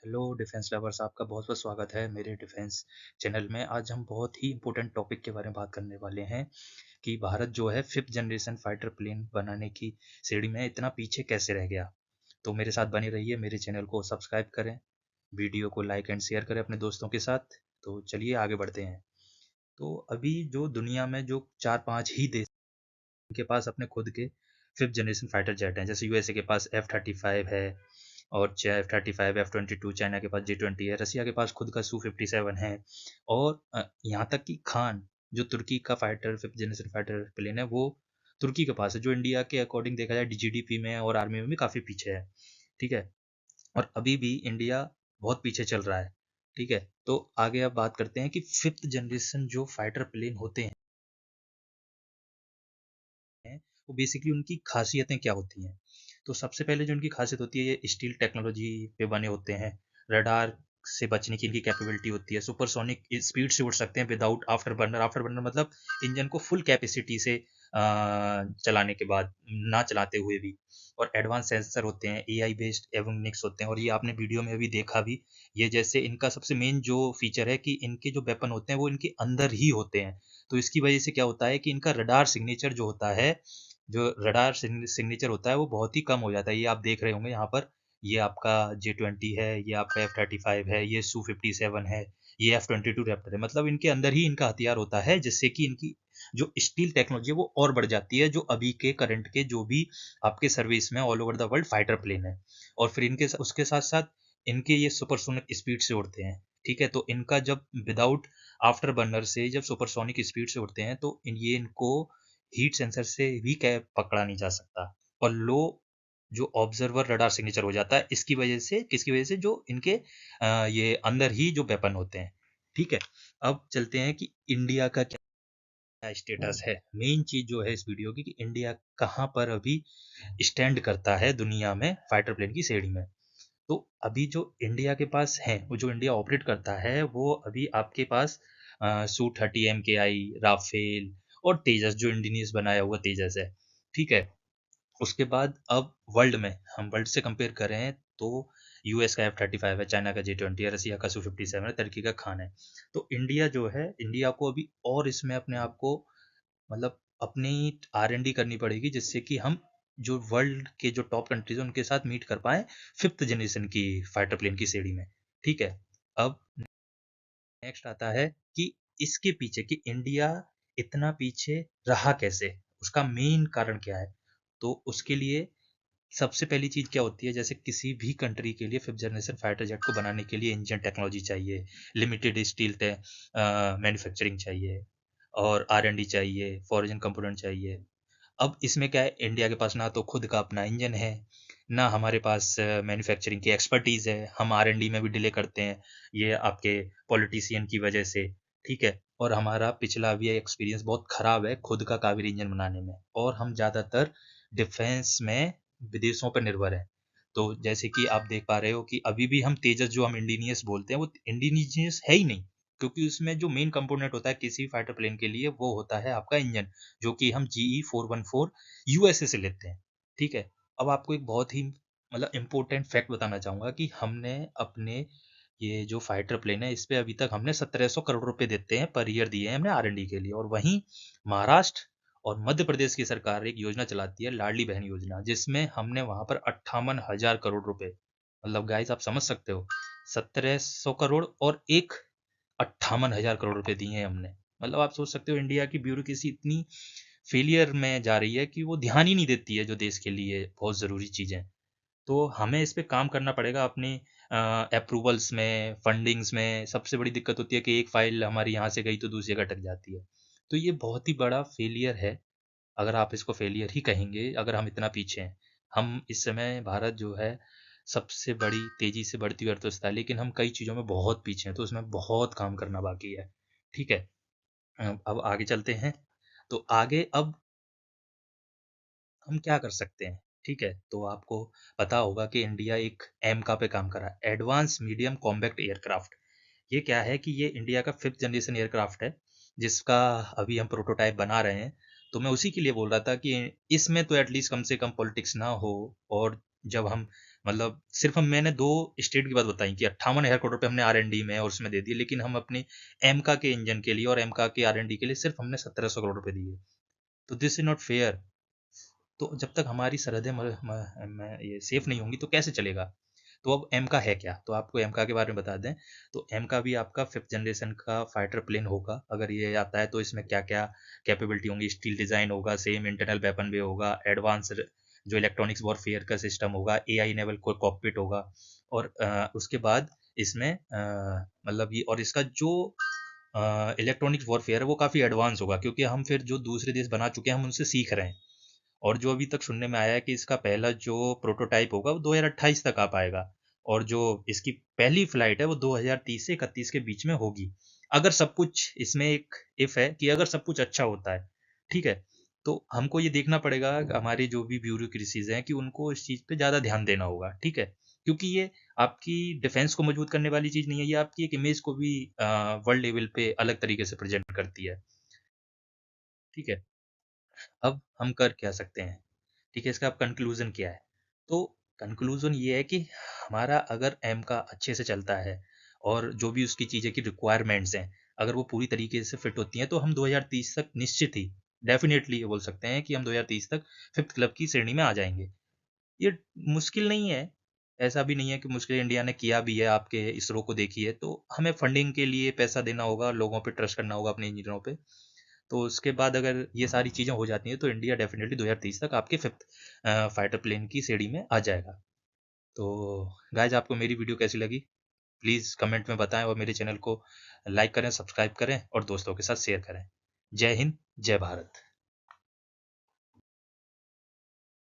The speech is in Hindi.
हेलो डिफेंस लवर्स, आपका बहुत बहुत स्वागत है मेरे डिफेंस चैनल में। आज हम बहुत ही इम्पोर्टेंट टॉपिक के बारे में बात करने वाले हैं कि भारत जो है 5th जनरेशन फाइटर प्लेन बनाने की श्रेणी में इतना पीछे कैसे रह गया। तो मेरे साथ बने रहिए, मेरे चैनल को सब्सक्राइब करें, वीडियो को लाइक एंड शेयर करें अपने दोस्तों के साथ। तो चलिए आगे बढ़ते हैं। तो अभी जो दुनिया में जो 4-5 ही देश के पास अपने खुद के 5th जनरेशन फाइटर जेट हैं। जैसे यूएसए के पास F-35 है और F-35 F-22, चाइना के पास J-20 है, रसिया के पास खुद का Su-57 है। और यहाँ तक कि खान जो तुर्की का fighter 5th generation fighter plane है, वो तुर्की के पास है, जो इंडिया के अकॉर्डिंग देखा जाए जीडीपी में और आर्मी में भी काफ़ी पीछे है। ठीक है। और अभी भी इंडिया बहुत पीछे चल रहा है। ठीक है। तो आगे अब बात करते हैं कि 5th जनरेशन जो फाइटर प्लेन होते हैं, वो बेसिकली उनकी खासियतें क्या होती हैं। तो सबसे पहले जो इनकी खासियत होती है, ये स्टील टेक्नोलॉजी पे बने होते हैं। रडार से बचने की इनकी कैपेबिलिटी होती है। सुपरसोनिक स्पीड से उड़ सकते हैं without after burner. After burner मतलब इंजन को फुल कैपेसिटी से चलाने के बाद, ना चलाते हुए भी। और एडवांस सेंसर होते हैं, एआई बेस्ड एवियोनिक्स होते हैं। और ये आपने वीडियो में भी देखा भी। ये जैसे इनका सबसे मेन जो फीचर है कि इनके जो वेपन होते हैं वो इनके अंदर ही होते हैं। तो इसकी वजह से क्या होता है कि इनका रडार सिग्नेचर जो होता है, जो रडार सिग्नेचर होता है, वो बहुत ही कम हो जाता है। ये आप देख रहे होंगे यहाँ पर, ये आपका J-20 है, ये आपका F-35 है, ये Su-57 है, ये F-22 रैप्टर है। मतलब इनके अंदर ही इनका हथियार होता है, जिससे कि इनकी जो स्टील टेक्नोलॉजी है वो और बढ़ जाती है, जो अभी के करंट के जो भी आपके सर्विस में all over the world fighter plane है। और फिर इनके उसके साथ साथ इनके ये सुपरसोनिक स्पीड से उड़ते हैं। ठीक है। तो इनका जब विदाउट आफ्टर बर्नर से जब सुपरसोनिक स्पीड से उड़ते हैं, तो ये इनको हीट सेंसर से भी क्या पकड़ा नहीं जा सकता। और लो जो ऑब्जर्वर रडार सिग्नेचर हो जाता है, इसकी वजह से, किसकी वजह से, जो इनके ये अंदर ही जो वेपन होते हैं। ठीक है। अब चलते हैं कि इंडिया का क्या स्टेटस है। मेन चीज जो है इस वीडियो की, कि इंडिया कहाँ पर अभी स्टैंड करता है दुनिया में फाइटर प्लेन की श्रेणी में। तो अभी जो इंडिया के पास है, वो जो इंडिया ऑपरेट करता है, वो अभी आपके पास Su-30 MKI, राफेल और तेजस, जो इंडियंस बनाया हुआ तेजस है। ठीक है। उसके बाद अब वर्ल्ड में, हम वर्ल्ड से कंपेयर करें तो यूएस का F-35 है, चाइना का J-20 है, रसिया का Su-57 है, तुर्की का खान है। तो इंडिया जो है, इंडिया को अभी और इसमें अपने आप को, मतलब अपनी R&D करनी पड़ेगी, जिससे कि हम जो वर्ल्ड के जो टॉप कंट्रीज हैं उनके साथ मीट कर पाए 5th जनरेशन की फाइटर प्लेन की श्रेणी में। ठीक है। अब नेक्स्ट आता है कि इसके पीछे, कि इंडिया इतना पीछे रहा कैसे, उसका मेन कारण क्या है। तो उसके लिए सबसे पहली चीज क्या होती है, जैसे किसी भी कंट्री के लिए 5th जनरेशन फाइटर जेट को बनाने के लिए इंजन टेक्नोलॉजी चाहिए, लिमिटेड स्टील मैन्युफैक्चरिंग चाहिए, और R&D चाहिए, फॉरेन कंपोनेंट चाहिए। अब इसमें क्या है, इंडिया के पास ना तो खुद का अपना इंजन है, ना हमारे पास मैन्युफैक्चरिंग की एक्सपर्टीज है। हम R&D में भी डिले करते हैं, ये आपके पॉलिटिशियन की वजह से। ठीक है। और हमारा पिछला भी एक्सपीरियंस बहुत खराब है खुद का कावेरी इंजन बनाने में, और हम ज़्यादातर डिफेंस में विदेशों पर निर्भर है। तो जैसे कि आप देख पा रहे हो कि अभी भी हम तेजस, जो हम इंडिनियस बोलते हैं, वो इंडिनियस है ही नहीं। क्योंकि उसमें जो मेन कंपोनेंट होता है किसी फाइटर प्लेन के लिए, वो होता है आपका इंजन, जो कि हम GE-414 यूएसए से लेते हैं। ठीक है। अब आपको एक बहुत ही, मतलब इम्पोर्टेंट फैक्ट बताना चाहूंगा कि हमने अपने ये जो फाइटर प्लेन है, इस पे अभी तक हमने 1700 करोड़ रुपए देते हैं, पर ईयर दिए हैं हमने R&D के लिए। और वहीं महाराष्ट्र और मध्य प्रदेश की सरकार एक योजना चलाती है, लाडली बहन योजना, जिसमें हमने वहां पर 58,000 करोड़ रुपए, मतलब गाइस आप समझ सकते हो, 1700 करोड़ और एक 58,000 करोड़ रुपए दिए हैं हमने। मतलब आप सोच सकते हो इंडिया की ब्यूरोक्रेसी इतनी फेलियर में जा रही है कि वो ध्यान ही नहीं देती है जो देश के लिए बहुत ज़रूरी चीज़ें। तो हमें इस पे काम करना पड़ेगा अपनी अप्रूवल्स में, फंडिंग्स में। सबसे बड़ी दिक्कत होती है कि एक फाइल हमारी यहाँ से गई तो दूसरी जगह अटक जाती है। तो ये बहुत ही बड़ा फेलियर है, अगर आप इसको फेलियर ही कहेंगे, अगर हम इतना पीछे हैं। हम इस समय, भारत जो है सबसे बड़ी तेजी से बढ़ती हुई अर्थव्यवस्था है, लेकिन हम कई चीज़ों में बहुत पीछे हैं, तो उसमें बहुत काम करना बाकी है। ठीक है। अब आगे चलते हैं। तो आगे अब हम क्या कर सकते हैं। ठीक है। तो आपको पता होगा कि इंडिया एक एमका पे काम कर रहा है, एडवांस मीडियम कॉम्बैक्ट एयरक्राफ्ट। ये क्या है कि ये इंडिया का 5th जनरेशन एयरक्राफ्ट है, जिसका अभी हम प्रोटोटाइप बना रहे हैं। तो मैं उसी के लिए बोल रहा था कि इसमें तो एटलीस्ट कम से कम पॉलिटिक्स ना हो। और जब हम मतलब सिर्फ मैंने 2 स्टेट की बात बताई कि 58,000 करोड़ रुपए हमने R&D में और उसमें दे दिए, लेकिन हम अपनी एमका के इंजन के लिए और एमका के R&D के लिए सिर्फ हमने 1700 करोड़ रुपए दिए। तो दिस इज नॉट फेयर। तो जब तक हमारी सरहदें ये सेफ नहीं होंगी तो कैसे चलेगा? तो अब एमका है क्या? तो आपको एमका के बारे में बता दें। तो एमका भी आपका 5th जनरेशन का फाइटर प्लेन होगा। अगर ये आता है तो इसमें क्या क्या कैपेबिलिटी होंगी? स्टील डिजाइन होगा, सेम इंटरनल वेपन वे होगा, एडवांस जो इलेक्ट्रॉनिक्स वॉरफेयर का सिस्टम होगा, एआई इनेबल कॉकपिट होगा। और उसके बाद इसमें मतलब ये और इसका जो इलेक्ट्रॉनिक्स वॉरफेयर है वो काफ़ी एडवांस होगा, क्योंकि हम फिर जो दूसरे देश बना चुके हैं हम उनसे सीख रहे हैं। और जो अभी तक सुनने में आया है कि इसका पहला जो प्रोटोटाइप होगा वो 2028 तक आ पाएगा, और जो इसकी पहली फ्लाइट है वो 2030 से 31 के बीच में होगी। अगर सब कुछ इसमें एक इफ है कि अगर सब कुछ अच्छा होता है, ठीक है, तो हमको ये देखना पड़ेगा हमारे जो भी ब्यूरोक्रेसीज हैं कि उनको इस चीज़ पे ज़्यादा ध्यान देना होगा, ठीक है, क्योंकि ये आपकी डिफेंस को मजबूत करने वाली चीज़ नहीं है, ये आपकी एक इमेज को भी वर्ल्ड लेवल पे अलग तरीके से प्रेजेंट करती है, ठीक है। अब हम कर क्या सकते हैं? ठीक है, इसका अब कंक्लूजन क्या है? तो कंक्लूजन ये है कि हमारा अगर एम का अच्छे से चलता है और जो भी उसकी चीज़ें की रिक्वायरमेंट्स हैं, अगर वो पूरी तरीके से फिट होती हैं, तो हम 2030 तक निश्चित ही डेफिनेटली ये बोल सकते हैं कि हम 2030 तक फिफ्थ क्लब की श्रेणी में आ जाएंगे। ये मुश्किल नहीं है, ऐसा भी नहीं है कि मुश्किल इंडिया ने किया भी है, आपके इसरो को देखिए, तो हमें फंडिंग के लिए पैसा देना होगा, लोगों पे ट्रस्ट करना होगा, अपने इंजीनियरों पे। तो उसके बाद अगर ये सारी चीज़ें हो जाती हैं तो इंडिया डेफिनेटली 2030 तक आपके फिफ्थ फाइटर प्लेन की श्रेणी में आ जाएगा। तो गाइज, आपको मेरी वीडियो कैसी लगी? प्लीज़ कमेंट में बताएं और मेरे चैनल को लाइक करें, सब्सक्राइब करें और दोस्तों के साथ शेयर करें। जय हिंद, जय भारत।